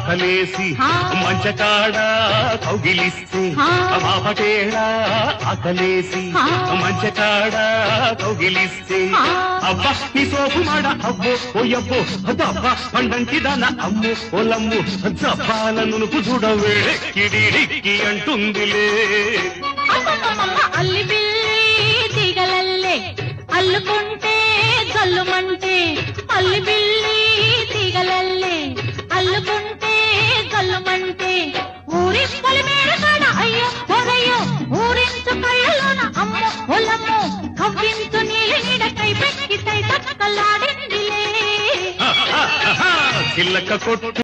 ఆకలేసి మంచకాడ కౌగిలిస్తే బాపటేళ ఆకలేసి మంచకాడ కౌగిలిస్తే అబ్బా నీ సోపు మాడ అబ్బో ఓయబ్బో అబ్బా పండంటి దాన అమ్ము ఓలమ్ము జబ్బాల నునుపు చూడవే కిడిడిక్కి అంటుందిలే అల్లి బిల్లి తీగలల్లే అల్లుకుంటే గల్లుమంటే అల్లి బిల్లి తీగలల్లే అల్లుకుంటే గల్లుమంటే ఊరి పొలిమేర కాడ అయ్యో ఓరయ్యో ఊరించు కళ్ళలోన అమ్ము ఓలమ్ము కవ్వించు నీలి నీడ కై పెక్కి తై తక్కలాడిందిలే చిల్లక కొట్టు